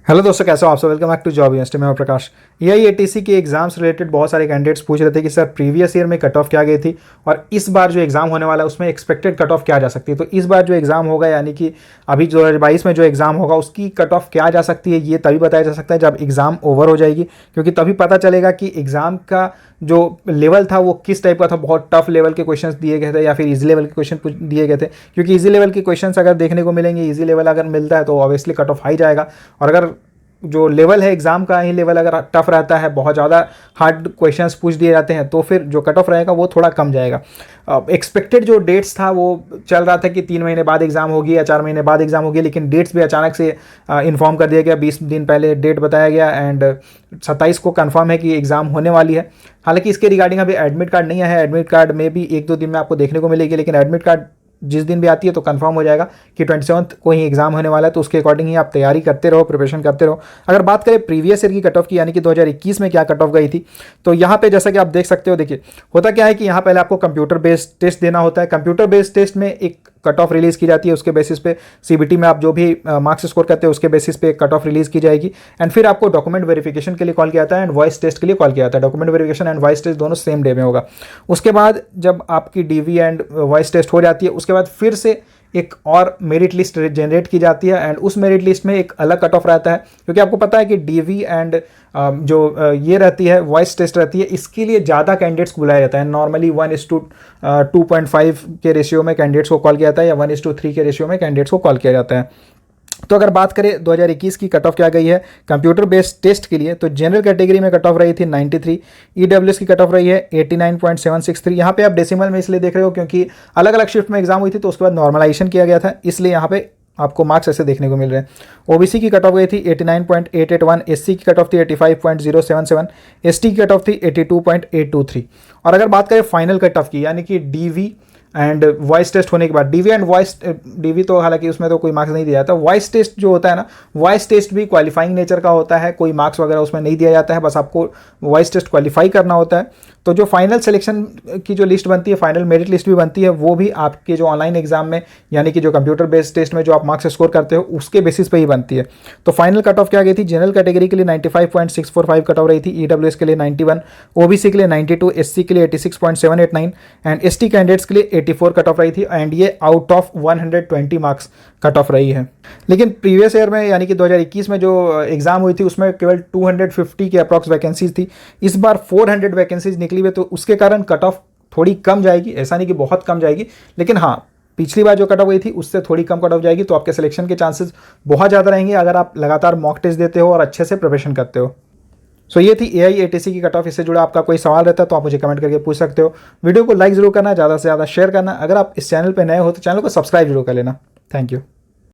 Hello दोस्तों, कैसे हो आप सब। Welcome back to job university में। प्रकाश। एआईएटीसी के एग्जाम्स रिलेटेड बहुत सारे कैंडिडेट्स पूछ रहे थे कि सर प्रीवियस ईयर में कट ऑफ क्या गई थी और इस बार जो एग्ज़ाम होने वाला है उसमें एक्सपेक्टेड कट ऑफ क्या जा सकती है। तो इस बार जो एग्ज़ाम होगा यानी कि अभी 2022 में जो एग्ज़ाम होगा उसकी कट ऑफ क्या जा सकती है, ये तभी बताया जा सकता है जब एग्ज़ाम ओवर हो जाएगी, क्योंकि तभी पता चलेगा कि एग्ज़ाम का जो लेवल था वो किस टाइप का था। बहुत टफ लेवल के क्वेश्चंस दिए गए थे या फिर इजी लेवल के क्वेश्चन दिए गए थे, क्योंकि इजी लेवल के क्वेश्चंस अगर देखने को मिलेंगे, इजी लेवल अगर मिलता है तो ऑब्वियसली कट ऑफ हाई जाएगा। और अगर जो लेवल है एग्जाम का ही लेवल अगर टफ रहता है, बहुत ज़्यादा हार्ड क्वेश्चंस पूछ दिए जाते हैं, तो फिर जो कट ऑफ रहेगा वो थोड़ा कम जाएगा। एक्सपेक्टेड जो डेट्स था वो चल रहा था कि 3 महीने बाद एग्जाम होगी या 4 महीने बाद एग्जाम होगी, लेकिन डेट्स भी अचानक से इन्फॉर्म कर दिया गया। 20 दिन पहले डेट बताया गया एंड 27 को कंफर्म है कि एग्जाम होने वाली है। हालांकि इसके रिगार्डिंग अभी एडमिट कार्ड नहीं आया है। एडमिट कार्ड में भी 1-2 दिन में आपको देखने को मिलेगी, लेकिन एडमिट कार्ड जिस दिन भी आती है तो कंफर्म हो जाएगा कि 27 को ही एग्जाम होने वाला है। तो उसके अकॉर्डिंग ही आप तैयारी करते रहो, प्रिपरेशन करते रहो। अगर बात करें प्रीवियस ईयर की कट ऑफ की, यानी कि 2021 में क्या कट ऑफ गई थी, तो यहाँ पे जैसा कि आप देख सकते हो, देखिए होता क्या है कि यहाँ पहले आपको कंप्यूटर बेस्ड टेस्ट देना होता है। कंप्यूटर बेस्ड टेस्ट में एक कट ऑफ रिलीज की जाती है, उसके बेसिस पे सीबीटी में आप जो भी मार्क्स स्कोर करते हैं उसके बेसिस पे कट ऑफ रिलीज की जाएगी। एंड फिर आपको डॉक्यूमेंट वेरिफिकेशन के लिए कॉल किया जाता है एंड वॉइस टेस्ट के लिए कॉल किया जाता है। Document verification and voice test दोनों सेम डे में होगा। उसके बाद जब आपकी डीवी एंड वॉइस टेस्ट हो जाती है, उसके बाद फिर से एक और मेरिट लिस्ट जनरेट की जाती है एंड उस मेरिट लिस्ट में एक अलग कट ऑफ रहता है, क्योंकि आपको पता है कि डीवी एंड जो ये रहती है वॉइस टेस्ट रहती है, इसके लिए ज़्यादा कैंडिडेट्स को बुलाया जाता है। नॉर्मली 1:2.5 के रेशियो में कैंडिडेट्स को कॉल किया जाता है या 1:3 के रेशियो में कैंडिडेट्स को कॉल किया जाता है। तो अगर बात करें 2021 की कट ऑफ क्या गई है कंप्यूटर बेस्ड टेस्ट के लिए, तो जनरल कैटेगरी में कट ऑफ रही थी 93, ईडब्ल्यूएस की कट ऑफ रही है 89.763। यहाँ पे आप डेसिमल में इसलिए देख रहे हो क्योंकि अलग अलग शिफ्ट में एग्जाम हुई थी, तो उसके बाद नॉर्मलाइजेशन किया गया था, इसलिए यहाँ पे आपको मार्क्स ऐसे देखने को मिल रहे हैं। ओबीसी की कट ऑफ गई थी 89.881, एससी की कट ऑफ थी 85.077, एसटी की कट ऑफ थी 82.823। और अगर बात करें फाइनल कट ऑफ की, यानी कि डीवी एंड वॉइस टेस्ट होने के बाद, डीवी तो हालांकि उसमें तो कोई मार्क्स नहीं दिया जाता। वॉइस टेस्ट जो होता है ना, वॉइस टेस्ट भी क्वालिफाइंग नेचर का होता है, कोई मार्क्स वगैरह उसमें नहीं दिया जाता है, बस आपको वॉइस टेस्ट क्वालिफाई करना होता है। तो जो फाइनल सिलेक्शन की जो लिस्ट बनती है, फाइनल मेरिट लिस्ट भी बनती है, वो भी आपके जो ऑनलाइन एग्जाम में यानी कि जो कंप्यूटर बेस्ड टेस्ट में जो आप मार्क्स स्कोर करते हो उसके बेसिस पे ही बनती है। तो फाइनल कट ऑफ क्या गई थी, जनरल कैटेगरी के लिए 95.645 कट ऑफ रही थी, ईडब्ल्यूएस के लिए 91, ओबीसी के लिए 92, एससी के लिए 86.789 एंड एसटी कैंडिडेट्स के लिए 84 कट ऑफ रही थी एंड ये out of 120 marks cut off रही है। लेकिन प्रीवियस ईयर में यानी कि 2021 में जो एग्जाम हुई थी उसमें केवल 250 की अप्रॉक्स वैकेंसीज थी। इस बार 400 वैकेंसीज निकली हुई, तो उसके कारण कट ऑफ थोड़ी कम जाएगी। ऐसा नहीं कि बहुत कम जाएगी, लेकिन हाँ पिछली बार जो कट ऑफ हुई थी उससे थोड़ी कम कट ऑफ जाएगी। तो आपके सिलेक्शन के चांसेस बहुत ज़्यादा रहेंगे अगर आप लगातार मॉक टेस्ट देते हो और अच्छे से प्रिपरेशन करते हो। सो ये थी एआईएटीसी की कट ऑफ। इससे जुड़ा आपका कोई सवाल रहता है तो आप मुझे कमेंट करके पूछ सकते हो। वीडियो को लाइक जरूर करना, ज़्यादा से ज़्यादा शेयर करना। अगर आप इस चैनल पर नए हो तो चैनल को सब्सक्राइब जरूर कर लेना। Thank you.